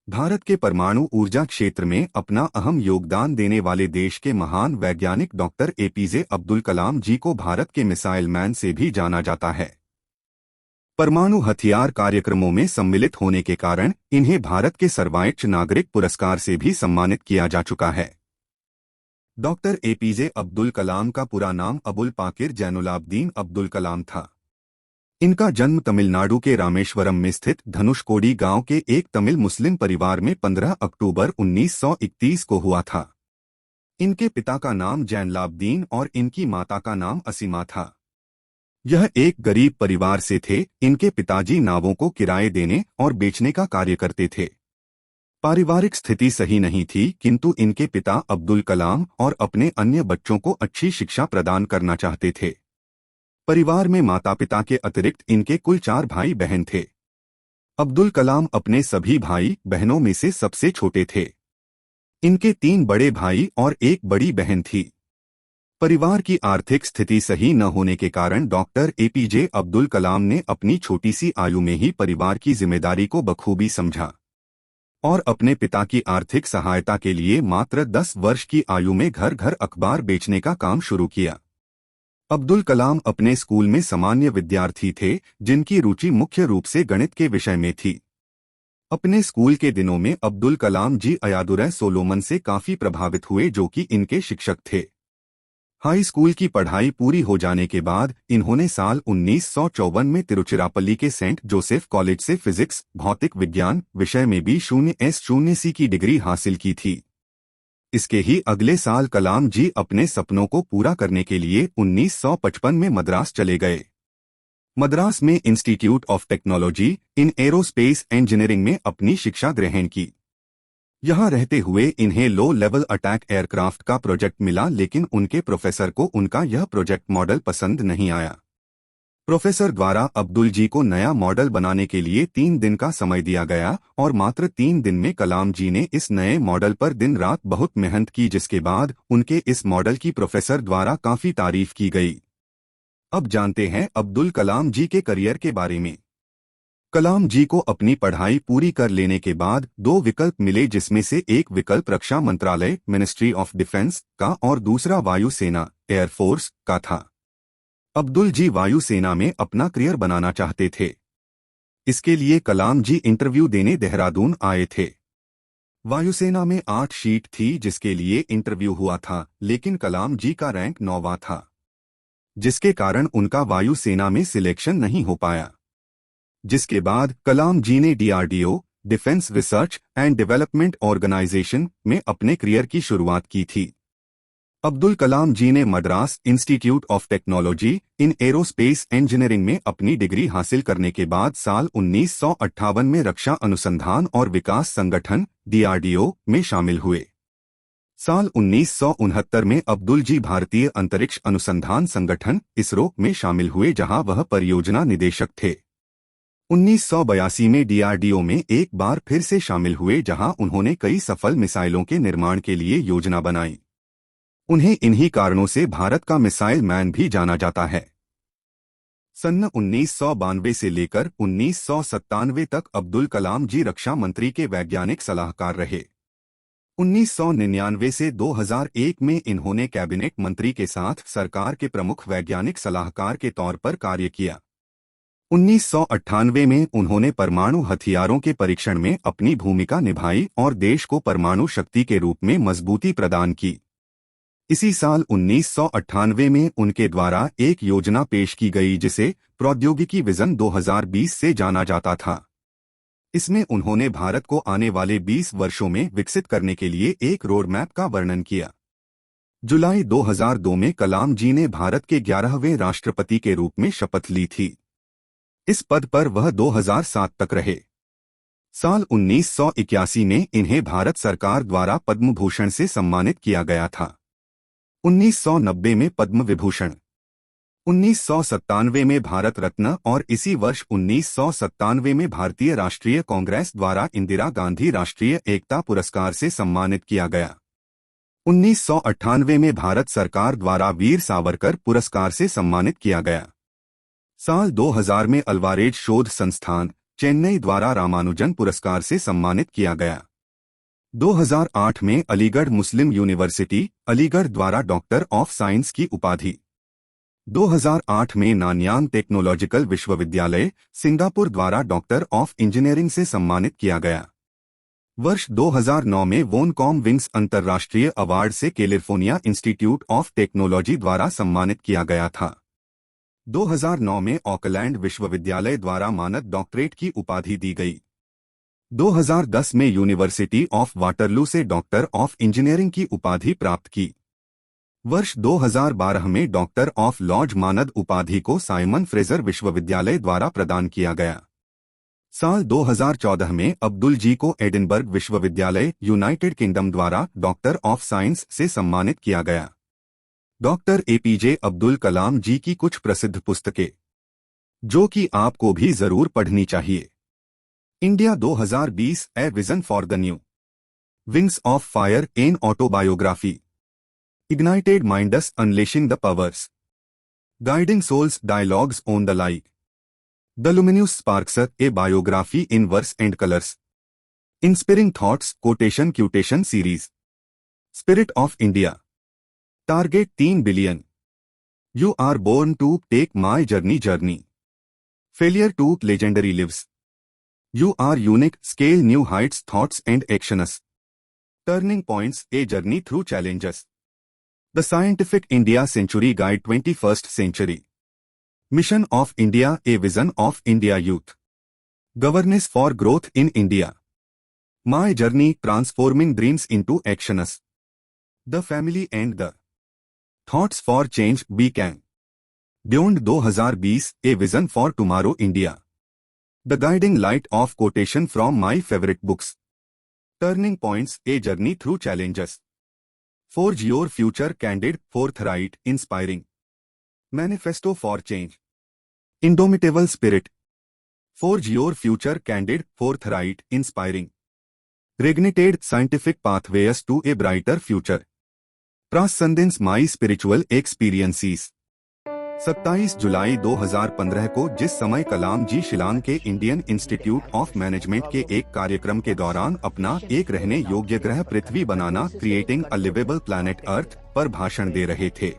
भारत के परमाणु ऊर्जा क्षेत्र में अपना अहम योगदान देने वाले देश के महान वैज्ञानिक डॉक्टर एपीजे अब्दुल कलाम जी को भारत के मिसाइल मैन से भी जाना जाता है। परमाणु हथियार कार्यक्रमों में सम्मिलित होने के कारण इन्हें भारत के सर्वोच्च नागरिक पुरस्कार से भी सम्मानित किया जा चुका है। डॉक्टर एपीजे अब्दुल कलाम का पूरा नाम अबुल पाकिर जैनुलाब्दीन अब्दुल कलाम था। इनका जन्म तमिलनाडु के रामेश्वरम में स्थित धनुषकोडी गांव के एक तमिल मुस्लिम परिवार में 15 अक्टूबर 1931 को हुआ था। इनके पिता का नाम जैनुलाब्दीन और इनकी माता का नाम असीमा था। यह एक गरीब परिवार से थे। इनके पिताजी नावों को किराए देने और बेचने का कार्य करते थे। पारिवारिक स्थिति सही नहीं थी, किंतु इनके पिता अब्दुल कलाम और अपने अन्य बच्चों को अच्छी शिक्षा प्रदान करना चाहते थे। परिवार में माता पिता के अतिरिक्त इनके कुल 4 भाई बहन थे। अब्दुल कलाम अपने सभी भाई बहनों में से सबसे छोटे थे। इनके 3 बड़े भाई और एक बड़ी बहन थी। परिवार की आर्थिक स्थिति सही न होने के कारण डॉक्टर एपीजे अब्दुल कलाम ने अपनी छोटी सी आयु में ही परिवार की जिम्मेदारी को बखूबी समझा और अपने पिता की आर्थिक सहायता के लिए मात्र 10 वर्ष की आयु में घर घर अखबार बेचने का काम शुरू किया। अब्दुल कलाम अपने स्कूल में सामान्य विद्यार्थी थे, जिनकी रुचि मुख्य रूप से गणित के विषय में थी। अपने स्कूल के दिनों में अब्दुल कलाम जी अयादुरै सोलोमन से काफी प्रभावित हुए, जो कि इनके शिक्षक थे। हाई स्कूल की पढ़ाई पूरी हो जाने के बाद इन्होंने साल 1954 में तिरुचिरापल्ली के सेंट जोसेफ कॉलेज से फिजिक्स भौतिक विज्ञान विषय में B.S.C की डिग्री हासिल की थी। इसके ही अगले साल कलाम जी अपने सपनों को पूरा करने के लिए 1955 में मद्रास चले गए। मद्रास में institute of technology in aerospace engineering में अपनी शिक्षा ग्रहण की। यहां रहते हुए इन्हें लो लेवल अटैक एयरक्राफ्ट का प्रोजेक्ट मिला, लेकिन उनके प्रोफेसर को उनका यह प्रोजेक्ट मॉडल पसंद नहीं आया। प्रोफेसर द्वारा अब्दुल जी को नया मॉडल बनाने के लिए 3 दिन का समय दिया गया और मात्र 3 दिन में कलाम जी ने इस नए मॉडल पर दिन रात बहुत मेहनत की, जिसके बाद उनके इस मॉडल की प्रोफेसर द्वारा काफी तारीफ की गई। अब जानते हैं अब्दुल कलाम जी के करियर के बारे में। कलाम जी को अपनी पढ़ाई पूरी कर लेने के बाद 2 विकल्प मिले, जिसमें से एक विकल्प रक्षा मंत्रालय मिनिस्ट्री ऑफ डिफेंस का और दूसरा वायुसेना एयरफोर्स का था। अब्दुल जी वायुसेना में अपना करियर बनाना चाहते थे। इसके लिए कलाम जी इंटरव्यू देने देहरादून आए थे। वायुसेना में 8 शीट थी जिसके लिए इंटरव्यू हुआ था, लेकिन कलाम जी का रैंक 9वां था, जिसके कारण उनका वायुसेना में सिलेक्शन नहीं हो पाया। जिसके बाद कलाम जी ने DRDO defence research and development organisation में अपने करियर की शुरुआत की थी। अब्दुल कलाम जी ने Madras institute of technology in aerospace engineering में अपनी डिग्री हासिल करने के बाद साल 1958 में रक्षा अनुसंधान और विकास संगठन DRDO में शामिल हुए। साल 1969 में अब्दुल जी भारतीय अंतरिक्ष अनुसंधान संगठन इसरो में शामिल हुए, जहां वह परियोजना निदेशक थे। 1982 में DRDO में एक बार फिर से शामिल हुए, जहां उन्होंने कई सफल मिसाइलों के निर्माण के लिए योजना बनाई। उन्हें इन्हीं कारणों से भारत का मिसाइल मैन भी जाना जाता है। सन 1992 से लेकर 1997 तक अब्दुल कलाम जी रक्षा मंत्री के वैज्ञानिक सलाहकार रहे। 1999 से 2001 में इन्होंने कैबिनेट मंत्री के साथ सरकार के प्रमुख वैज्ञानिक सलाहकार के तौर पर कार्य किया। 1998 में उन्होंने परमाणु हथियारों के परीक्षण में अपनी भूमिका निभाई और देश को परमाणु शक्ति के रूप में मजबूती प्रदान की। इसी साल 1998 में उनके द्वारा एक योजना पेश की गई, जिसे प्रौद्योगिकी विजन 2020 से जाना जाता था। इसमें उन्होंने भारत को आने वाले 20 वर्षों में विकसित करने के लिए एक रोड मैप का वर्णन किया। जुलाई 2002 में कलाम जी ने भारत के 11वें राष्ट्रपति के रूप में शपथ ली थी। इस पद पर वह 2007 तक रहे। साल 1981 में इन्हें भारत सरकार द्वारा पद्म भूषण से सम्मानित किया गया था। 1990 में पद्म विभूषण, 1997 में भारत रत्न और इसी वर्ष 1997 में भारतीय राष्ट्रीय कांग्रेस द्वारा इंदिरा गांधी राष्ट्रीय एकता पुरस्कार से सम्मानित किया गया। 1998 में भारत सरकार द्वारा वीर सावरकर पुरस्कार से सम्मानित किया गया। साल 2000 में अल्वारेज शोध संस्थान चेन्नई द्वारा रामानुजन पुरस्कार से सम्मानित किया गया। 2008 में अलीगढ़ मुस्लिम यूनिवर्सिटी अलीगढ़ द्वारा डॉक्टर ऑफ साइंस की उपाधि। 2008 में नानयांग टेक्नोलॉजिकल विश्वविद्यालय सिंगापुर द्वारा डॉक्टर ऑफ इंजीनियरिंग से सम्मानित किया गया। वर्ष 2009 में वोनकॉम विंग्स अंतर्राष्ट्रीय अवार्ड से कैलिफोर्निया इंस्टीट्यूट ऑफ टेक्नोलॉजी द्वारा सम्मानित किया गया था। 2009 में ऑकलैंड विश्वविद्यालय द्वारा मानद डॉक्टरेट की उपाधि दी गई। 2010 में यूनिवर्सिटी ऑफ वाटरलू से डॉक्टर ऑफ इंजीनियरिंग की उपाधि प्राप्त की। वर्ष 2012 में डॉक्टर ऑफ लॉज मानद उपाधि को साइमन फ्रेजर विश्वविद्यालय द्वारा प्रदान किया गया। साल 2014 में अब्दुल जी को एडिनबर्ग विश्वविद्यालय यूनाइटेड किंगडम द्वारा डॉक्टर ऑफ साइंस से सम्मानित किया गया। डॉक्टर एपीजे अब्दुल कलाम जी की कुछ प्रसिद्ध पुस्तकें जो कि आपको भी जरूर पढ़नी चाहिए। India 2020 a vision for the new wings of fire an autobiography Ignited Minds Unleashing the Powers. Guiding Souls Dialogues on the Light. The Luminous Sparkser, a Biography in Verse and Colors. Inspiring Thoughts Quotation Quotation Series. Spirit of India. Target 10 billion. You are born to take my journey. Failure to legendary lives. You are unique, scale new heights, thoughts and actions. Turning points, a journey through challenges. The Scientific India Century Guide 21st Century. Mission of India, a vision of India youth. Governance for growth in India. My journey transforming dreams into actions. The family and the thoughts for change beacon. Beyond 2020, a vision for tomorrow India. The guiding light of quotation from my favorite books. Turning points, a journey through challenges. Forge your future candid, forthright, inspiring. Manifesto for change. Indomitable spirit. Forge your future candid, forthright, inspiring. Reignited scientific pathways to a brighter future. Transcendence my spiritual experiences. 27 जुलाई 2015 को जिस समय कलाम जी शिलांग के Indian institute of management के एक कार्यक्रम के दौरान अपना एक रहने योग्य ग्रह पृथ्वी बनाना creating a liveable planet earth पर भाषण दे रहे थे।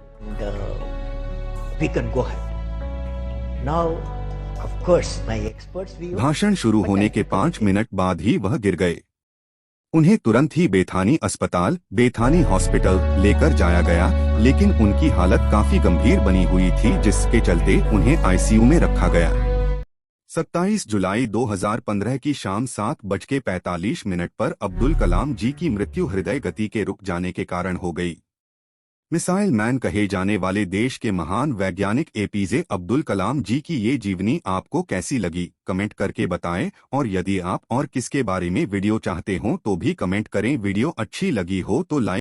भाषण शुरू होने के 5 मिनट बाद ही वह गिर गए। उन्हें तुरंत ही बेथानी अस्पताल बेथानी हॉस्पिटल लेकर जाया गया, लेकिन उनकी हालत काफी गंभीर बनी हुई थी जिसके चलते उन्हें आईसीयू में रखा गया। 27 जुलाई 2015 की शाम 7:45 पर अब्दुल कलाम जी की मृत्यु हृदय गति के रुक जाने के कारण हो गई। मिसाइल मैन कहे जाने वाले देश के महान वैज्ञानिक एपीजे अब्दुल कलाम जी की ये जीवनी आपको कैसी लगी कमेंट करके बताएं, और यदि आप और किसके बारे में वीडियो चाहते हो तो भी कमेंट करें। वीडियो अच्छी लगी हो तो लाइक